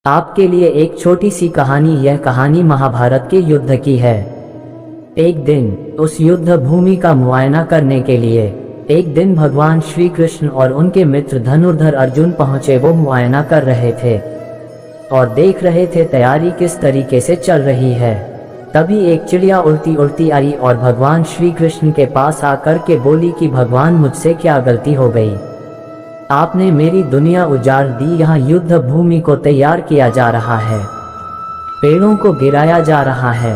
आपके लिए एक छोटी सी कहानी। यह कहानी महाभारत के युद्ध की है। एक दिन उस युद्ध भूमि का मुआयना करने के लिए एक दिन भगवान श्री कृष्ण और उनके मित्र धनुर्धर अर्जुन पहुंचे। वो मुआयना कर रहे थे और देख रहे थे तैयारी किस तरीके से चल रही है। तभी एक चिड़िया उड़ती उड़ती आई और भगवान श्री कृष्ण के पास आकर के बोली कि भगवान, मुझसे क्या गलती हो गई? आपने मेरी दुनिया उजाड़ दी। यहाँ युद्ध भूमि को तैयार किया जा रहा है, पेड़ों को गिराया जा रहा है।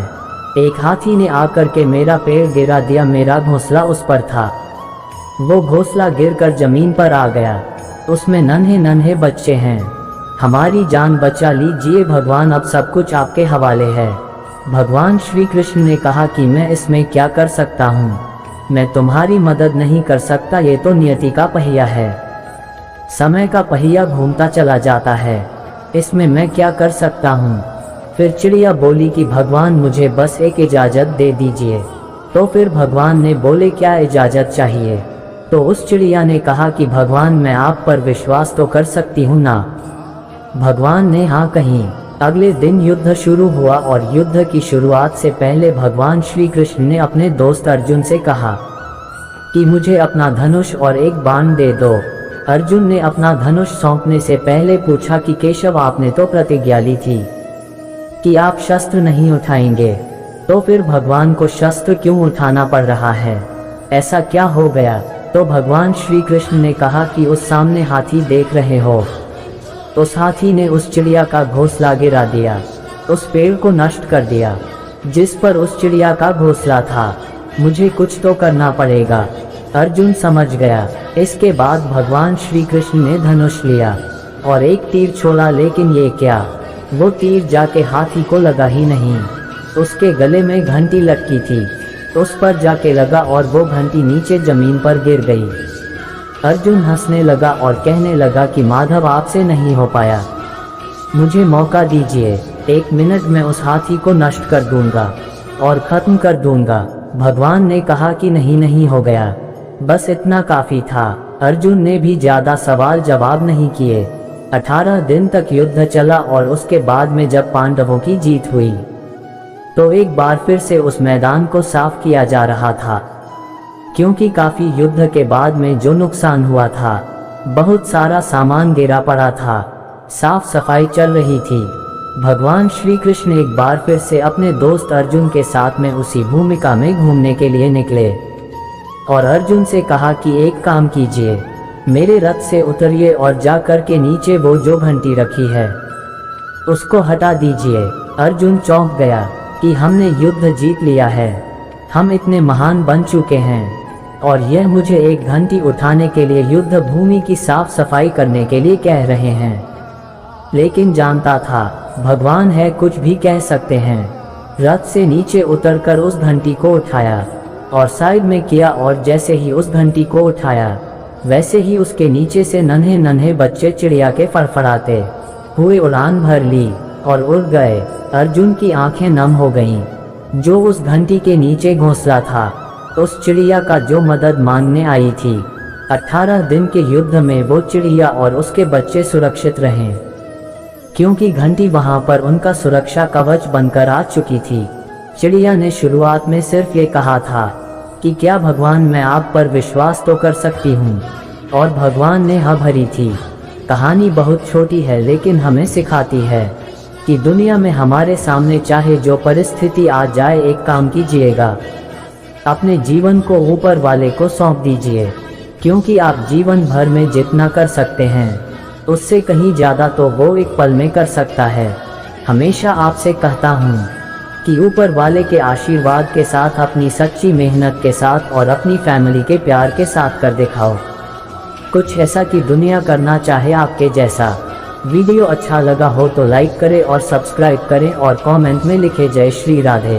एक हाथी ने आकर के मेरा पेड़ गिरा दिया। मेरा घोंसला उस पर था, वो घोंसला गिरकर जमीन पर आ गया। उसमें नन्हे नन्हे बच्चे हैं। हमारी जान बचा लीजिए भगवान, अब सब कुछ आपके हवाले है। भगवान श्री कृष्ण ने कहा कि मैं इसमें क्या कर सकता हूँ, मैं तुम्हारी मदद नहीं कर सकता। ये तो नियति का पहिया है, समय का पहिया घूमता चला जाता है, इसमें मैं क्या कर सकता हूँ। फिर चिड़िया बोली कि भगवान, मुझे बस एक इजाज़त दे दीजिए। तो फिर भगवान ने बोले, क्या इजाज़त चाहिए? तो उस चिड़िया ने कहा कि भगवान, मैं आप पर विश्वास तो कर सकती हूँ ना? भगवान ने हाँ कही। अगले दिन युद्ध शुरू हुआ और युद्ध की शुरुआत से पहले भगवान श्री कृष्ण ने अपने दोस्त अर्जुन से कहा कि मुझे अपना धनुष और एक बाण दे दो। अर्जुन ने अपना धनुष सौंपने से पहले पूछा कि केशव, आपने तो प्रतिज्ञा ली थी कि आप शस्त्र नहीं उठाएंगे, तो फिर भगवान को शस्त्र क्यों उठाना पड़ रहा है? ऐसा क्या हो गया? तो भगवान श्री कृष्ण ने कहा कि उस सामने हाथी देख रहे हो, उस हाथी ने उस चिड़िया का घोंसला गिरा दिया, उस पेड़ को नष्ट कर दिया जिस पर उस चिड़िया का घोंसला था। मुझे कुछ तो करना पड़ेगा। अर्जुन समझ गया। इसके बाद भगवान श्री कृष्ण ने धनुष लिया और एक तीर छोड़ा, लेकिन ये क्या, वो तीर जाके हाथी को लगा ही नहीं। उसके गले में घंटी लटकी थी, उस पर जाके लगा और वो घंटी नीचे जमीन पर गिर गई। अर्जुन हंसने लगा और कहने लगा कि माधव, आपसे नहीं हो पाया, मुझे मौका दीजिए। 1 मिनट में उस हाथी को नष्ट कर दूंगा और खत्म कर दूंगा। भगवान ने कहा कि नहीं, नहीं हो गया, बस इतना काफी था। अर्जुन ने भी ज्यादा सवाल जवाब नहीं किए। 18 दिन तक युद्ध चला और उसके बाद में जब पांडवों की जीत हुई तो एक बार फिर से उस मैदान को साफ किया जा रहा था, क्योंकि काफी युद्ध के बाद में जो नुकसान हुआ था, बहुत सारा सामान गिरा पड़ा था, साफ सफाई चल रही थी। भगवान श्री कृष्ण एक बार फिर से अपने दोस्त अर्जुन के साथ में उसी भूमिका में घूमने के लिए निकले और अर्जुन से कहा कि एक काम कीजिए, मेरे रथ से उतरिए और जा कर के नीचे वो जो घंटी रखी है उसको हटा दीजिए। अर्जुन चौंक गया कि हमने युद्ध जीत लिया है, हम इतने महान बन चुके हैं और यह मुझे एक घंटी उठाने के लिए युद्ध भूमि की साफ सफाई करने के लिए कह रहे हैं। लेकिन जानता था भगवान है, कुछ भी कह सकते हैं। रथ से नीचे उतरकर उस घंटी को उठाया और साइड में किया और जैसे ही उस घंटी को उठाया वैसे ही उसके नीचे से नन्हे नन्हे बच्चे चिड़िया के फड़फड़ाते हुए उड़ान भर ली और उड़ गए। अर्जुन की आंखें नम हो गईं। जो उस घंटी के नीचे घोंसला था, उस चिड़िया का जो मदद मांगने आई थी, 18 दिन के युद्ध में वो चिड़िया और उसके बच्चे सुरक्षित रहे, क्योंकि घंटी वहां पर उनका सुरक्षा कवच बनकर आ चुकी थी। चिड़िया ने शुरुआत में सिर्फ ये कहा था कि क्या भगवान, मैं आप पर विश्वास तो कर सकती हूँ, और भगवान ने हाँ भरी थी। कहानी बहुत छोटी है लेकिन हमें सिखाती है कि दुनिया में हमारे सामने चाहे जो परिस्थिति आ जाए, एक काम कीजिएगा, अपने जीवन को ऊपर वाले को सौंप दीजिए, क्योंकि आप जीवन भर में जितना कर सकते हैं उससे कहीं ज़्यादा तो वो एक पल में कर सकता है। हमेशा आपसे कहता हूँ कि ऊपर वाले के आशीर्वाद के साथ, अपनी सच्ची मेहनत के साथ और अपनी फैमिली के प्यार के साथ कर दिखाओ कुछ ऐसा कि दुनिया करना चाहे आपके जैसा। वीडियो अच्छा लगा हो तो लाइक करें और सब्सक्राइब करें और कमेंट में लिखे जय श्री राधे।